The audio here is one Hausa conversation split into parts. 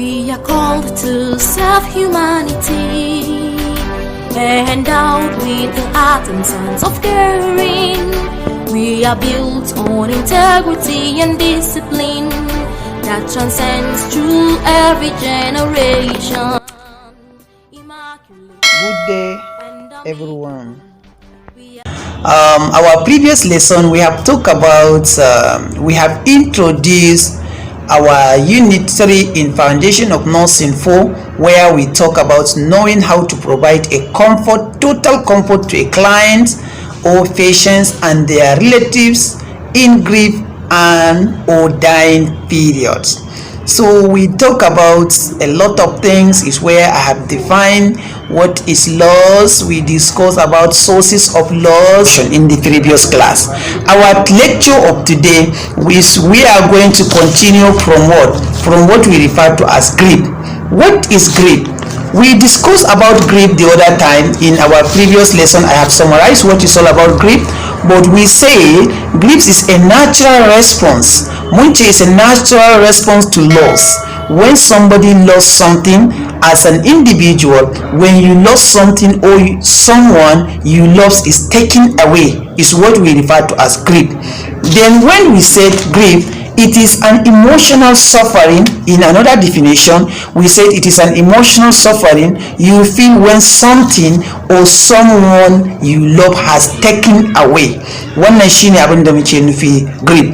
We are called to serve humanity, endowed with the heart and sense of caring. We are built on integrity and discipline that transcends through every generation. Good day, everyone. Our previous lesson, we have talked about, we have introduced our Unit 3 in Foundation of Nursing 4, where we talk about knowing how to provide a comfort, total comfort to a client or patients and their relatives in grief and or dying periods. So we talk about a lot of things. Is where I have defined what is loss. We discuss about sources of loss in the previous class. Our lecture of today we are going to continue from what we refer to as grief. What is grief? We discussed about grief the other time in our previous lesson. I have summarized what is all about grief, but we say grief is a natural response. Munche is a natural response to loss. When somebody lost something as an individual, when you lost something or someone you lost is taken away, is what we refer to as grief. Then when we said grief, it is an emotional suffering. In another definition, we said it is an emotional suffering you feel when something or someone you love has taken away. Wannan shine abin da muke nufi grief.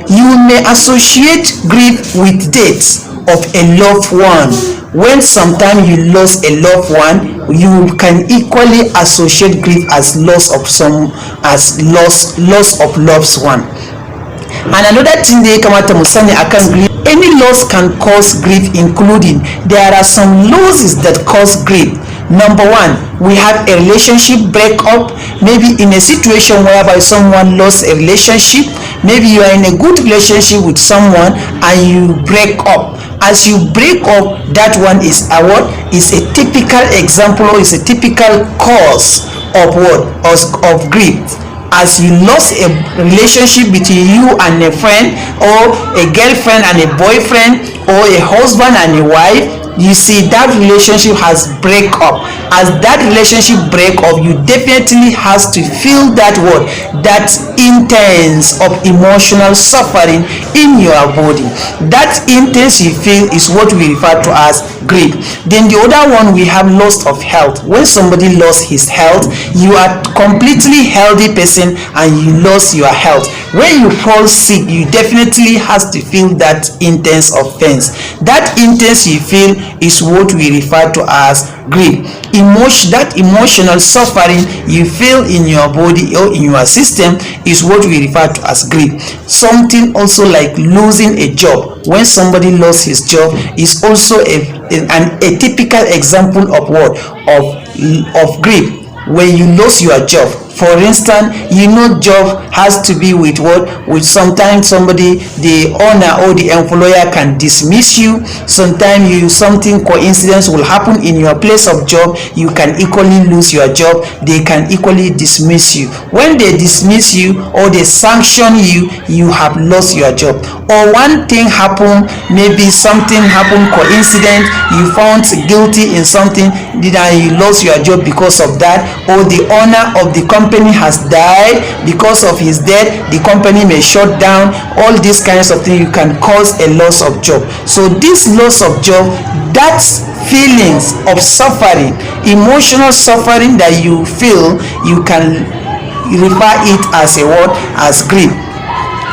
You may associate grief with death of a loved one. When sometimes you lost a loved one, you can equally associate grief as loss of loved one. And another thing da ya kamata mu sani akan grief, any loss can cause grief, including there are some losses that cause grief. Number one, we have a relationship breakup. Maybe in a situation whereby someone lost a relationship, maybe you are in a good relationship with someone and you break up. As you break up, that one is a typical example, or is a typical cause of grief. As you lost a relationship between you and a friend, or a girlfriend and a boyfriend, or a husband and a wife, you see that relationship has break up. As that relationship break up, you definitely has to feel that intense of emotional suffering in your body. That intense you feel is what we refer to as grief. Then the other one, we have loss of health. When somebody lost his health, you are completely healthy person and you lost your health. When you fall sick, you definitely has to feel that intense offense. That intense you feel is what we refer to as grief. That emotional suffering you feel in your body or in your system is what we refer to as grief. Something also like losing a job. When somebody lost his job is also a typical example of grief. When you lose your job, for instance, job has to be with sometimes somebody, the owner or the employer can dismiss you. Sometimes something coincidence will happen in your place of job, you can equally lose your job, they can equally dismiss you. When they dismiss you or they sanction you, you have lost your job. Or one thing happen, maybe something happened coincident, you found guilty in something, then you lost your job because of that, or the owner of the company has died. Because of his death, the company may shut down. All these kinds of things, you can cause a loss of job. So this loss of job, that's feelings of suffering, emotional suffering that you feel, you can refer it as as grief.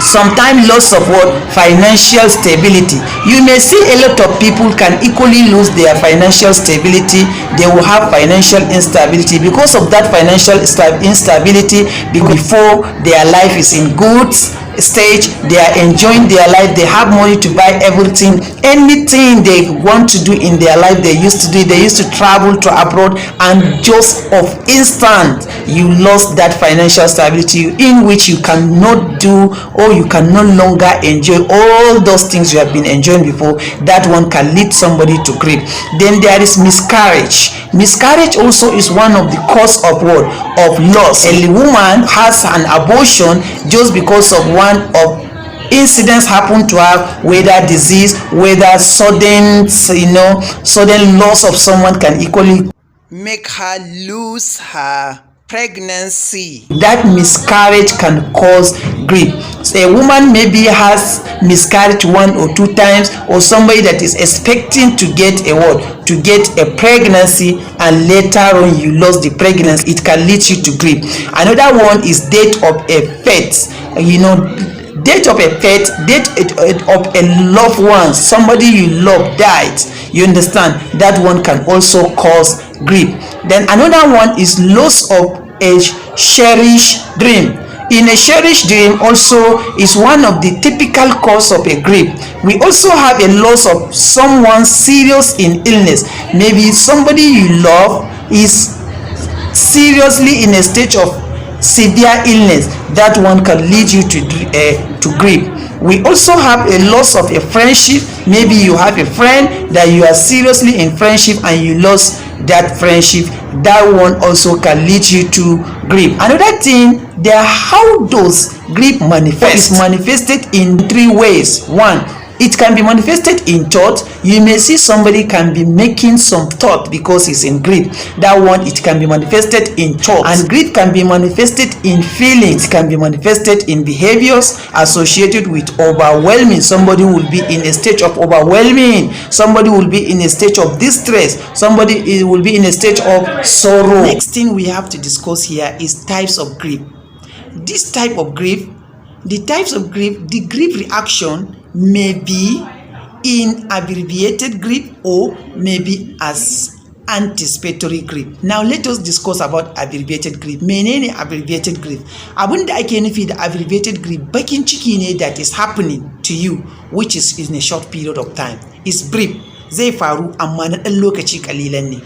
Sometimes loss of financial stability. You may see a lot of people can equally lose their financial stability. They will have financial instability because of that financial instability. Before their life is in good stage, they are enjoying their life, they have money to buy everything, anything they want to do in their life they used to do. They used to travel to abroad, and just of instant you lost that financial stability in which you cannot do, or you can no longer enjoy all those things you have been enjoying before. That one can lead somebody to grief. Then there is miscarriage. Miscarriage also is one of the cause of loss. A woman has an abortion just because of one of incidents happen to her, whether disease, whether sudden loss of someone can equally make her lose her pregnancy. That miscarriage can cause grief. So a woman maybe has miscarriage 1 or 2 times, or somebody that is expecting to get a pregnancy, and later on you lost the pregnancy. It can lead you to grief. Another one is date of a fate. Date of a pet, date of a loved one, somebody you love died. You understand? That one can also cause grief. Then another one is loss of a cherished dream. In a cherished dream also is one of the typical cause of a grief. We also have a loss of someone serious in illness. Maybe somebody you love is seriously in a stage of severe illness. That one can lead you to grief. We also have a loss of a friendship. Maybe you have a friend that you are seriously in friendship and you lost that friendship. That one also can lead you to grief. Another thing, how does grief manifest? It's manifested in 3 ways. 1, it can be manifested in thought. You may see somebody can be making some thought because he's in grief. That one, it can be manifested in thought. And grief can be manifested in feelings. It can be manifested in behaviors associated with overwhelming. Somebody will be in a state of overwhelming. Somebody will be in a state of distress. Somebody will be in a state of sorrow. Next thing we have to discuss here is types of grief. This type of grief, the grief reaction may be in abbreviated grief or maybe as anticipatory grief. Now let us discuss about abbreviated grief. Menene abbreviated grief? Abinda ake nufi da abbreviated grief bakin ciki ne that is happening to you which is in a short period of time. Is brief, zai faru amma na dan lokaci kalilan ne.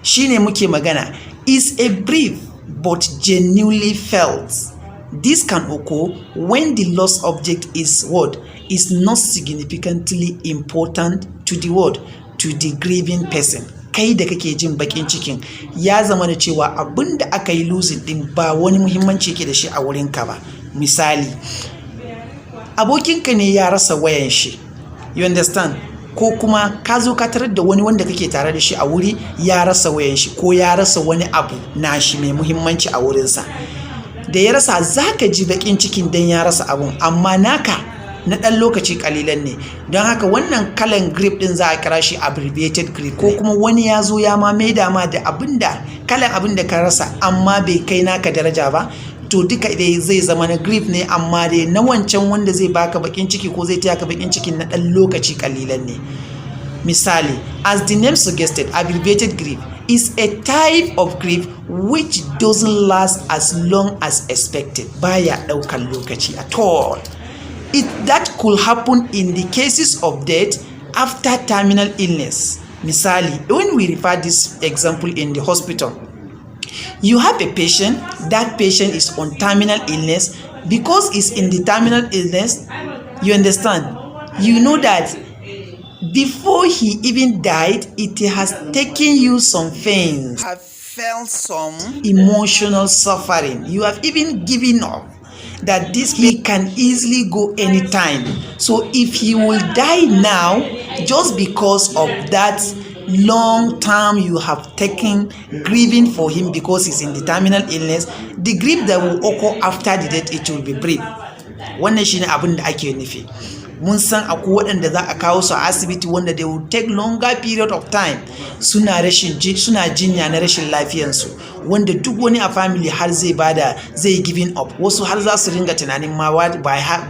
Shine muke magana. Is a brief but genuinely felt. This can occur when the lost object is not significantly important to the grieving person. Kai da kake jin bakin cikin ya zama da cewa abinda aka yi losing din ba wani muhimmanci yake da shi a wurin ka ba. Misali, abokinka ne ya rasa wayan shi. You understand? Ko kuma ka zo ka tarar da wani wanda kake tare da shi a wuri ya rasa wayan shi ko ya rasa wani abu nashi mai muhimmanci a wurinsa. Da ya rasa zaka ji bakin cikin dan ya rasa abun, amma naka na dan lokaci kalilan ne. Don haka wannan kalan grief din za a kira shi abbreviated grief. Ko kuma wani ya zo ya ma maida ma da kalan abinda ka rasa amma bai kai naka daraja ba, to duka dai zai zama na grief ne, amma dai na wancan wanda zai baka bakin ciki ko zai taya ka bakin cikin na dan lokaci kalilan ne. Misali, as the name suggested, abbreviated grief is a type of grief which doesn't last as long as expected. Baya daukan lokaci at all. That could happen in the cases of death after terminal illness. Misali, when we refer this example in the hospital, you have a patient, that patient is on terminal illness. Because it's in the terminal illness, you understand, you know that before he even died, it has taken you some things. Have felt some emotional suffering. You have even given up that this he can easily go anytime. So if he will die now, just because of that long time you have taken grieving for him because he's in the terminal illness, the grief that will occur after the death, it will be brief. Wannan shine abin da ake nufi. Mun san akwai waɗanda za a kawo su a asibiti wanda they will take longer period of time suna jinya na rashin lafiyansu, wanda duk wani a family har zai giving up. Wasu har za su ringa tunanin ma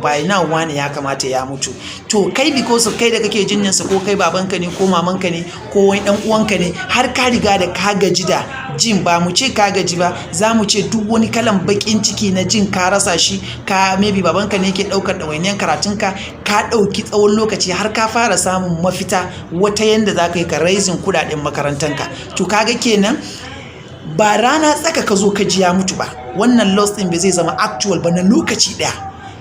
by now wani ya kamata ya mutu. To kai because kai da kake jinyansa, ko kai babanka ne ko mamanka ne ko wani dan uwanka ne, har ka riga da ka gaji da jin, ba mu ce ka gaji ba, za mu ce duk wani kalan bakin ciki na jin ka rasa shi, ka maybe babanka ne yake daukar ɗawainiyar karatunka, ka ɗauki tsawon lokaci har ka fara samun mafita wata yanda za ka yi ka raising kuɗaɗen makarantanka. To kaga kenan ba rana tsaka ka zo ka ji ya mutu ba. Wannan loss ɗin bai zai zama actual ba na lokaci ɗaya.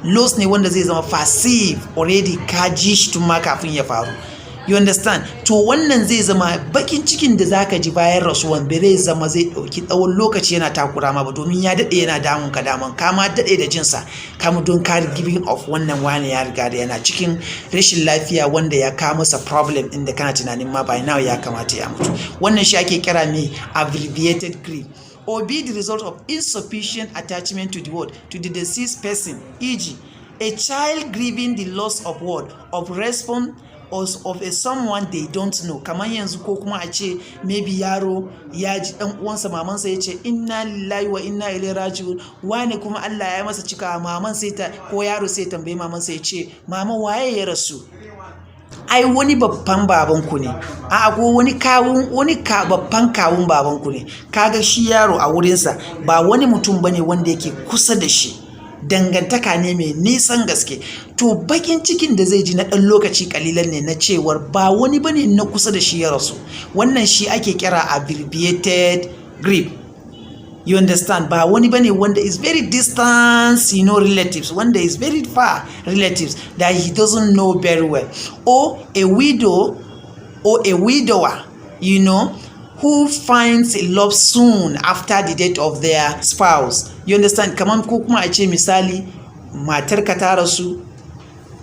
Loss ne wanda zai zama passive, already ka ji shi tun ma kafin ya faru. You understand? To wannan zai zama bakin cikin da zaka ji bayan rasuwan bai zama zai dauki tsawon lokaci yana takura ma ba, domin ya dade yana damun ka kama dade da jinsa kama don ka giving of wannan wani ya riga da yana cikin rashin lafiya wanda ya kawo masa problem inda kana tunanin ma by now ya kamata ya mutu. Wannan shi ake kira me abbreviated grief, or be the result of insufficient attachment to the word to the deceased person, e.g. a child grieving the loss of word of response of a someone they don't know. Kamar yanzu ko kuma a ce maybe yaro ya ji dan uwansa mamansa ya ce inna lillahi wa inna ilaihi raji'un, wani kuma Allah ya masa cika, maman sai ta ko yaro sai tambaye mamansa ya ce mama waye ya rasu? Ai wani babban babanku ne, a ko wani babban kawun babanku ne. Kaga shi yaro a wurinsa ba wani mutum bane wanda yake kusa da shi, dangantaka ne mai nisan gaske. To bakin cikin da zai ji na ɗan lokaci kalilan ne na cewar ba wani bane na kusa da shi ya rasu. Wannan shi ake kira abbreviated grief. You understand? Ba wani bane wanda is very distant, relatives, wanda is very far relatives that he doesn't know very well, or a widow or a widower, who finds love soon after the death of their spouse. You understand? Kamar ko kuma a ce misali matarka ta rasu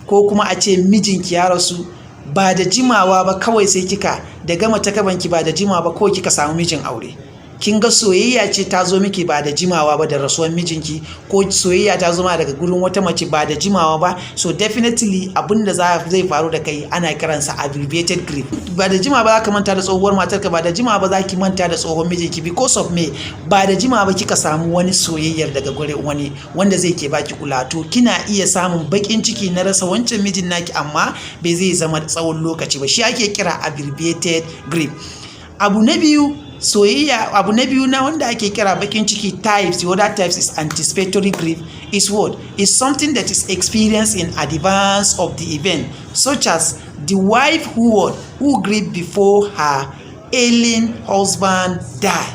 ko kuma a ce mijinki ya rasu, ba da jimawa ba kawai sai kika da gama takabanki ba da jimawa ba kawai kika samu mijin aure. Kin ga soyayya ce ta zo miki ba da jimawa ba da rasuwar mijinki, ko soyayya ta zo ma daga gurin wata mace ba da jimawa ba. So definitely abinda zai faru da kai ana kiransa abbreviated grief. Ba da jimawa ba za ka manta da tsohuwar matarka, ba da jimawa ba za ki manta da tsohon mijinki, because of me ba da jimawa ba kika samu wani soyayyar daga gurin wani wanda zai ke baki kula. To kina iya samun bakin ciki na rasa wancan mijin naki, amma bai zai zama tsawon lokaci ba. Shi ake kira abbreviated grief. Abu na biyu na wanda ake kira bakin ciki types, the other types is anticipatory grief, is what? Is something that is experienced in advance of the event, such as the wife who grieved before her ailing husband died.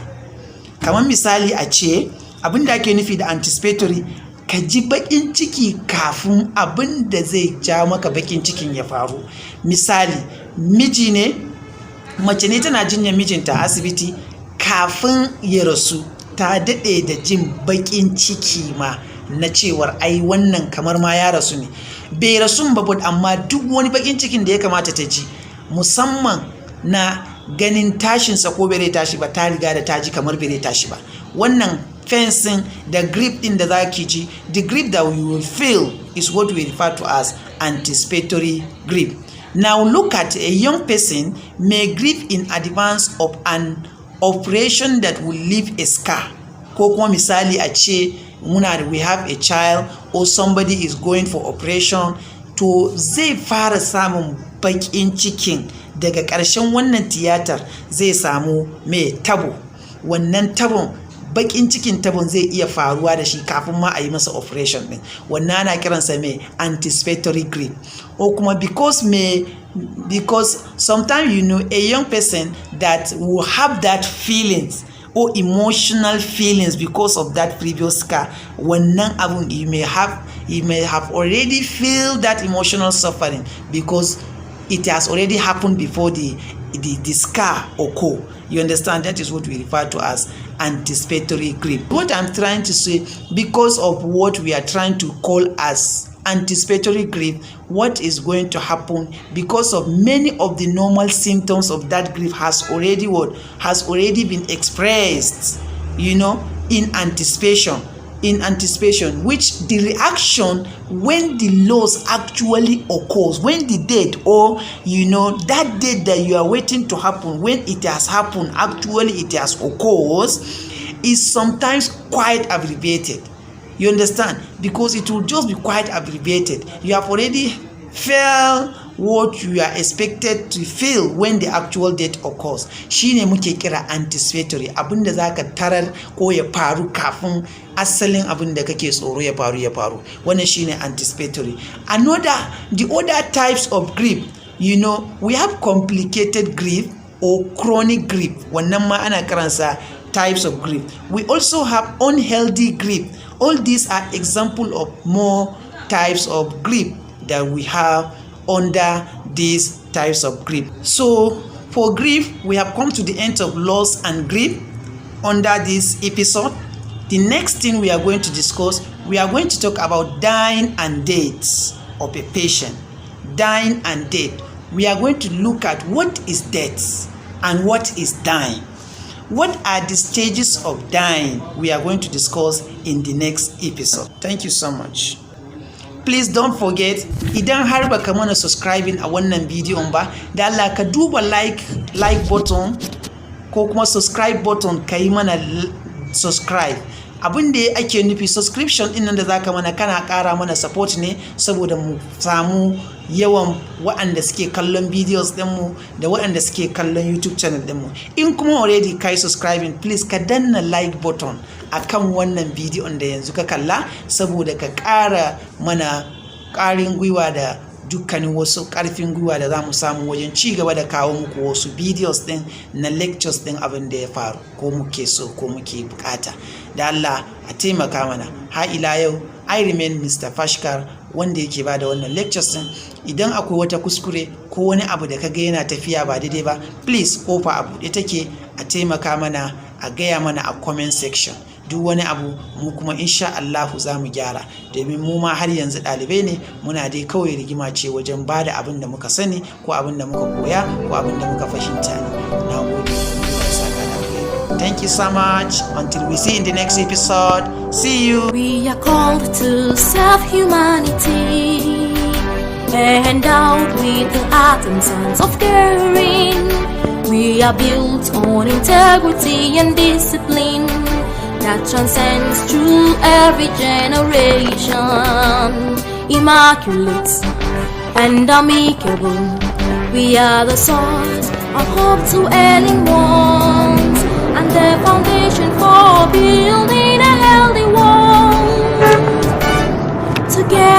Kamar misali a ce abin da ake nufi da anticipatory, ka ji bakin ciki kafin abin da zai ja maka bakin cikin ya faru. Misali, miji ne, mace ne tana jinyar mijinta a asibiti, kafin ya rasu ta daɗe da jin baƙin ciki ma na cewar ai wannan kamar ma ya rasu ne. Bai rasu ba, amma duk wani baƙin cikin da ya kamata ta ji, musamman na ganin tashinsa ko bai tashi ba, ta riga da ta ji kamar bai tashi ba. Wannan fencing da grief din da za ki ji, the grief that we will feel is what we refer to as anticipatory grief. Now look at a young person may grieve in advance of an operation that will leave a scar. Ko kuma misali a ce we have a child or somebody is going for operation, to zai fara samun bakin cikin daga ƙarshen wannan tiyatar zai samu mai tabo. Wannan tabon, bakin cikin tabon zai iya faruwa da shi kafin ma a yi masa operation din. Wannan ana kiransa mai anticipatory grief. Or kuma because sometimes a young person that will have that feelings or emotional feelings because of that previous scar, wannan abun you may have already feel that emotional suffering because it has already happened before the scar occur. You understand? That is what we refer to as anticipatory grief. What I'm trying to say, because of what we are trying to call as anticipatory grief, what is going to happen because of many of the normal symptoms of that grief has already been expressed, in anticipation, which the reaction when the loss actually occurs, when the death or that death that you are waiting to happen, when it has happened, actually it has occurs, is sometimes quite abbreviated. You understand? Because it will just be quite abbreviated. You have already felt what you are expected to feel when the actual death occurs. Shine muke kira anticipatory, abinda zaka tarar ko ya faru kafin asalin abinda kake tsoro ya faru. Wannan shine anticipatory. The other types of grief, we have complicated grief or chronic grief. Wannan ma ana kiransa types of grief. We also have unhealthy grief. All these are examples of more types of grief that we have under this types of grief. So for grief, we have come to the end of loss and grief under this episode. The next thing we are going to discuss, we are going to talk about dying and death of a patient. Dying and death. We are going to look at what is death and what is dying. What are the stages of dying? We are going to discuss in the next episode. Thank you so much. Please don't forget, idan har baka mana subscribing a wannan bidiyon ba, da Allah ka duba like button ko kuma subscribe button ka yi mana subscribe. Abin da ake nufi subscription din nan da zaka mana kana ƙara mana support ne saboda mu samu yawan waɗanda suke kallon videos ɗinmu da waɗanda suke kallon YouTube channel ɗinmu. In kuma already kai subscribing, please ka danna like button akan wannan bidiyon da yanzu ka kalla saboda ka ƙara mana ƙarin gwiwa da dukkanin wasu ƙarfin gwiwa da za mu samu wajen ci gaba da kawo muku wasu videos ɗin na lectures ɗin abin da ya faru ko muke so ko muke bukata. Da Allah a taimaka mana. Ha ila yau I remain Mr. Fashkar wanda yake ba da wannan lectures ɗin. Idan akwai wata kuskure ko wani abu da kaga yana tafiya ba daidai ba, please kofa a buɗe take, a taimaka mana, a gaya mana a comment section. Duk wani abu mu kuma insha Allahu za mu gyara, domin mu ma har yanzu ɗalibai ne, muna dai kawai rigima ce wajen ba da abin da muka sani ko abin da muka koya ko abin da muka fahimta ne. Na gode. Thank you so much. Until we see you in the next episode. See you. We are called to self-humanity, endowed with the art and science of caring. We are built on integrity and discipline that transcends through every generation. Immaculate and amicable, we are the source of hope to ailing ones and the foundation for building a healthy world. Together